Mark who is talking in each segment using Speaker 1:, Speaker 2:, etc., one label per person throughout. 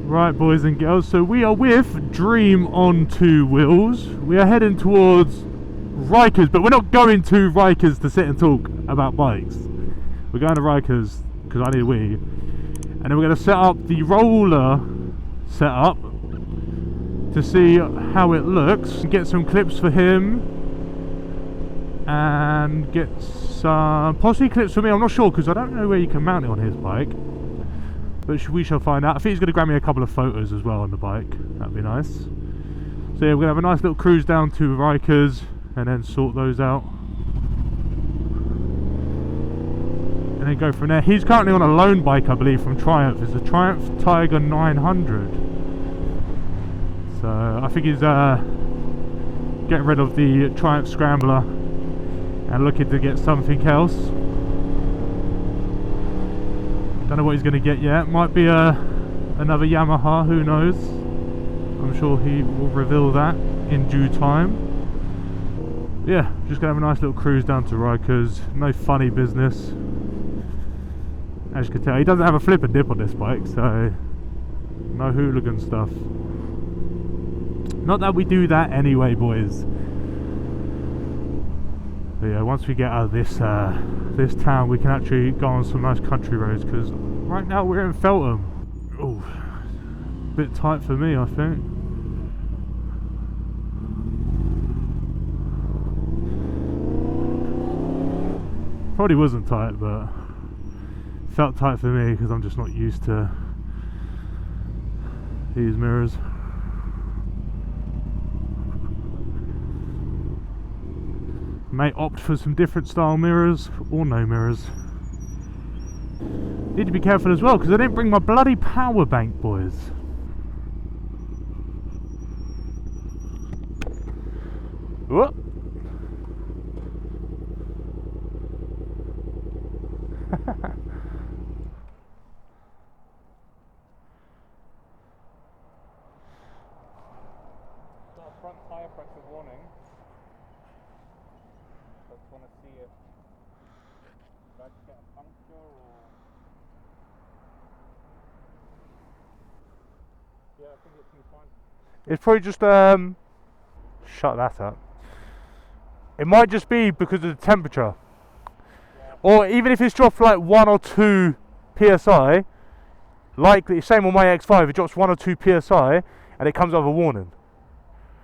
Speaker 1: Right, boys and girls, so we are with Dream on 2 wheels. We are heading towards Rikers, but we're not going to Rikers to sit and talk about bikes. We're going to Rikers because I need a wee. And then we're going to set up the roller setup to see how it looks. Get some clips for him. And get some possibly clips for me. I'm not sure because I don't know where you can mount it on his bike. But we shall find out. I think he's going to grab me a couple of photos as well on the bike. That'd be nice. So yeah, we're going to have a nice little cruise down to Rikers and then sort those out. And then go from there. He's currently on a loan bike, I believe, from Triumph. It's a Triumph Tiger 900. So I think he's getting rid of the Triumph Scrambler and looking to get something else. Don't know what he's going to get yet. Might be another Yamaha, who knows. I'm sure he will reveal that in due time. Yeah, just going to have a nice little cruise down to Rikers. No funny business. As you can tell, he doesn't have a flip and dip on this bike, so no hooligan stuff. Not that we do that anyway, boys. But yeah, once we get out of this this town, we can actually go on some nice country roads, because right now we're in 𝗦𝗏. Oh, a bit tight for me, I think. Probably wasn't tight, but felt tight for me because I'm just not used to these mirrors. May opt for some different style mirrors or no mirrors. Need to be careful as well because I didn't bring my bloody power bank, boys. What?
Speaker 2: Got a front tyre pressure warning. Just want to see if I could get a puncture or... Yeah, I think it's fine.
Speaker 1: It's probably just shut that up. It might just be because of the temperature.
Speaker 2: Yeah.
Speaker 1: Or even if it's dropped like 1 or 2 psi, like the same on my X5, it drops 1 or 2 psi and it comes with a warning.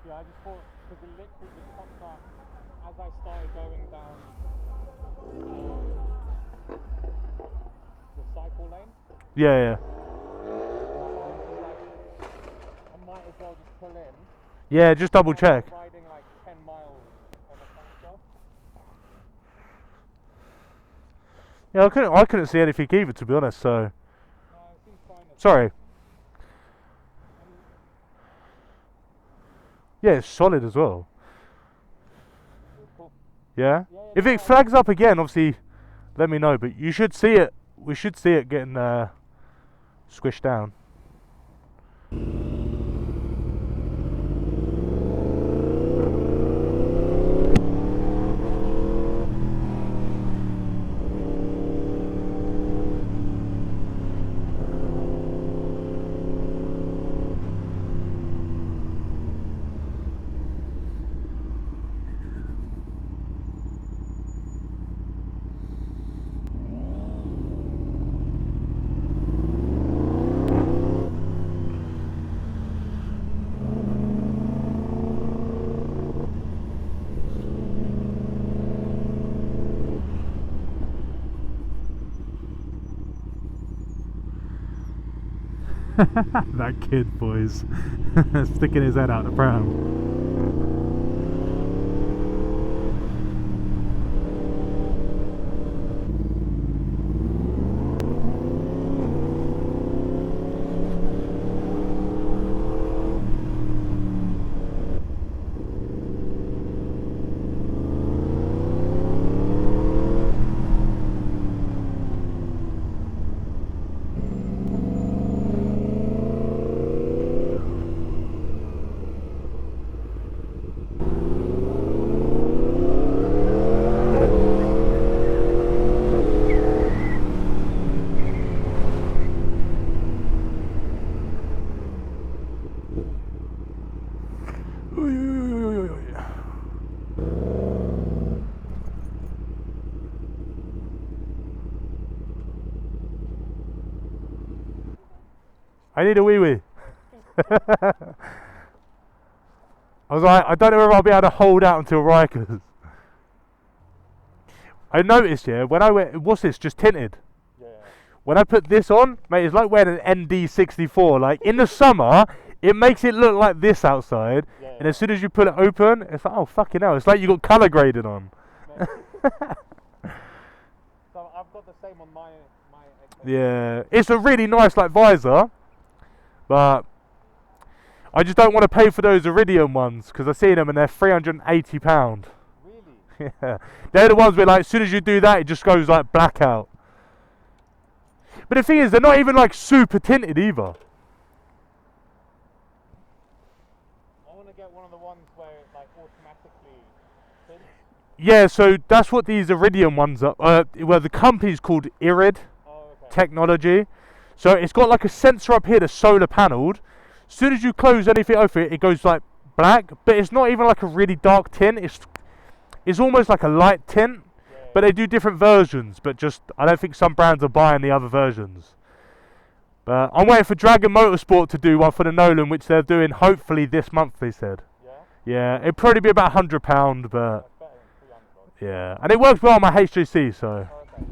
Speaker 2: Yeah, I just thought because the liquid was pumped as I started going down the cycle lane.
Speaker 1: Yeah, yeah.
Speaker 2: I might as well just pull in.
Speaker 1: Yeah, just double check.
Speaker 2: Riding like 10 miles on a puncture.
Speaker 1: Yeah, I couldn't see anything either, to be honest, so
Speaker 2: No, it seems fine.
Speaker 1: sorry. Yeah, it's solid as well.
Speaker 2: Cool.
Speaker 1: Yeah?
Speaker 2: Yeah,
Speaker 1: If it flags up again, obviously let me know, but you should see it. We should see it getting squished down. That kid, boys, sticking his head out the pram. I need a wee wee. I was like, I don't know if I'll be able to hold out until Rikers. I noticed, yeah, when I went, what's this, just tinted?
Speaker 2: Yeah.
Speaker 1: When I put this on, mate, it's like wearing an ND64. Like, in the summer, it makes it look like this outside.
Speaker 2: Yeah.
Speaker 1: And as soon as you put it open, it's like, oh, fucking hell. It's like you got colour graded on.
Speaker 2: So I've got the same on my
Speaker 1: Yeah. It's a really nice, like, visor. But I just don't want to pay for those Iridium ones. Because I've seen them and they're £380.
Speaker 2: Really?
Speaker 1: Yeah. They're the ones where, like, as soon as you do that, it just goes, like, blackout. But the thing is, they're not even, like, super tinted either.
Speaker 2: I want to get one of the ones where it like automatically tints.
Speaker 1: Yeah, so that's what these Iridium ones are. Well, the company's called Irid Technology. So it's got like a sensor up here that's solar panelled. As soon as you close anything over it, it goes like black. But it's not even like a really dark tint. It's almost like a light tint.
Speaker 2: Yeah.
Speaker 1: But they do different versions. But just, I don't think some brands are buying the other versions. But I'm waiting for Dragon Motorsport to do one for the Nolan, which they're doing hopefully this month, they said.
Speaker 2: Yeah?
Speaker 1: Yeah, it'd probably be about £100, but
Speaker 2: That's better than 300.
Speaker 1: yeah. And it works well on my HJC, so.
Speaker 2: Oh, okay.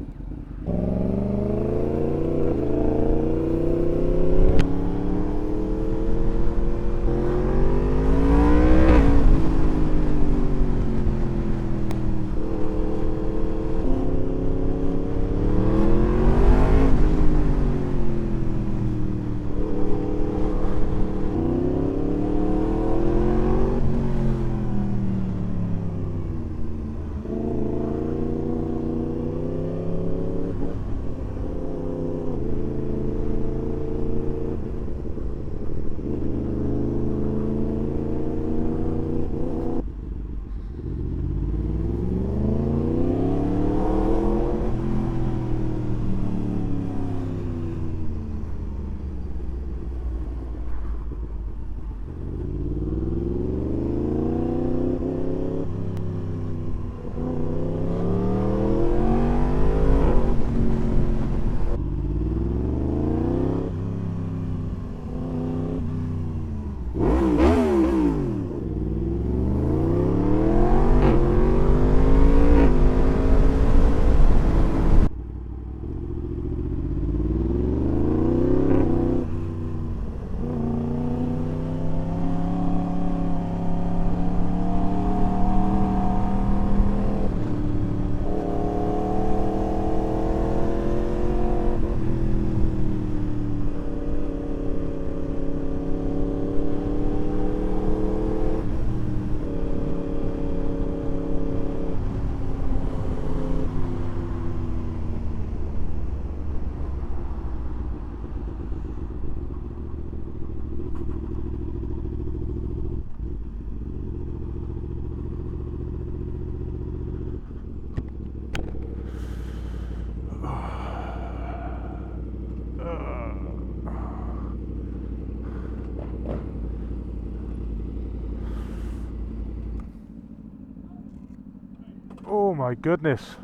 Speaker 1: Oh my goodness.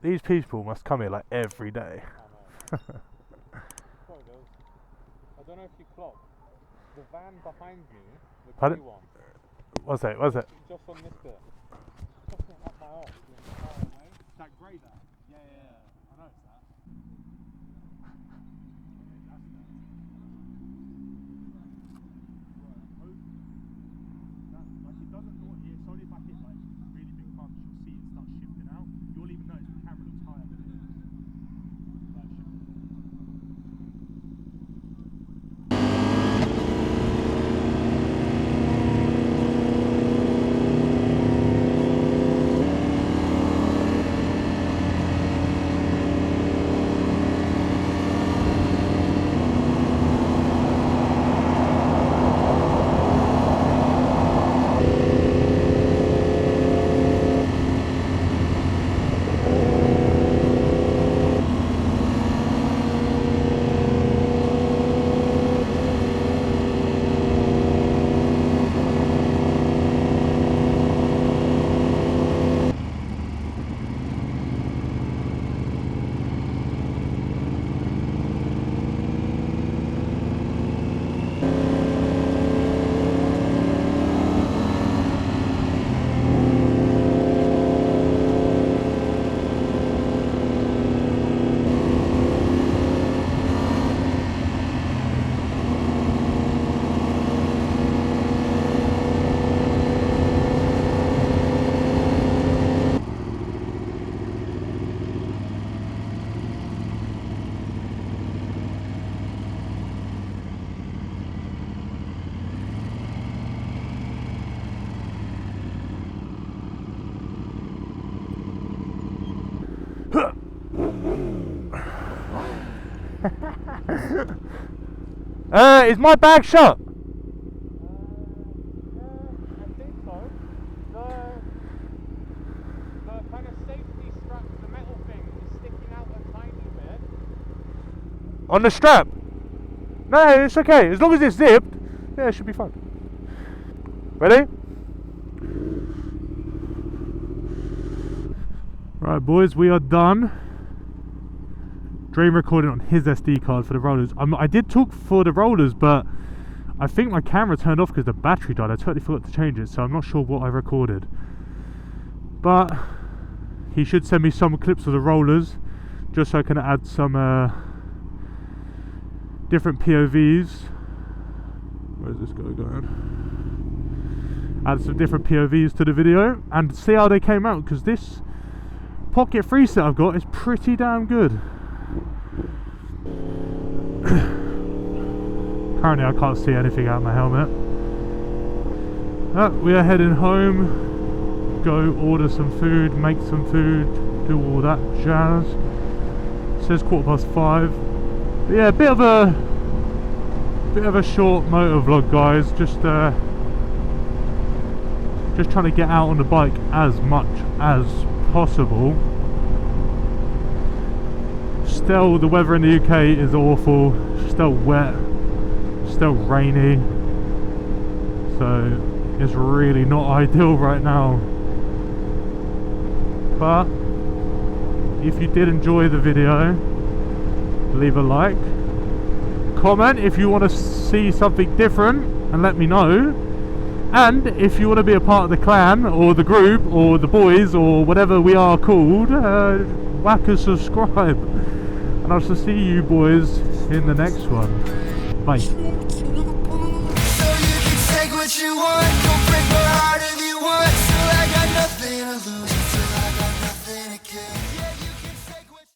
Speaker 1: These people must come here like every day.
Speaker 2: I know. Sorry, I don't know if you clocked. The van behind me, the
Speaker 1: Pardon?
Speaker 2: grey one,
Speaker 1: What's that? What's that?
Speaker 2: just on this bit. Just up my arse. Far away. That grey there. Yeah, yeah, yeah. I know it's that. That's that. Like it doesn't know what it's only if I hit like really big bumps you'll see it start shifting out. You'll even notice the camera looks higher than it is. Like shifting.
Speaker 1: Is my bag shut?
Speaker 2: I think so. The kind of safety strap, the metal thing, is sticking out a tiny bit.
Speaker 1: On the strap? No, it's okay. As long as it's zipped, yeah, it should be fine. Ready? Right, boys, we are done. Dream recording on his SD card for the rollers. I did talk for the rollers, but I think my camera turned off because the battery died. I totally forgot to change it, so I'm not sure what I recorded. But he should send me some clips of the rollers, just so I can add some different POVs. Where's this guy going? Add some different POVs to the video and see how they came out, because this pocket freeset I've got is pretty damn good. Currently I can't see anything out of my helmet. We are heading home. Go order some food, make some food, do all that jazz. It says 5:15. But yeah, bit of a short motor vlog, guys. Just trying to get out on the bike as much as possible. Still, the weather in the UK is awful. Still wet, still rainy, so it's really not ideal right now. But if you did enjoy the video, leave a like, comment if you want to see something different and let me know. And if you want to be a part of the clan or the group or the boys or whatever we are called, whack a subscribe. And I shall see you boys in the next one. Bye.
Speaker 3: So you can take what you want, don't break my heart if you want. Still I got nothing to lose.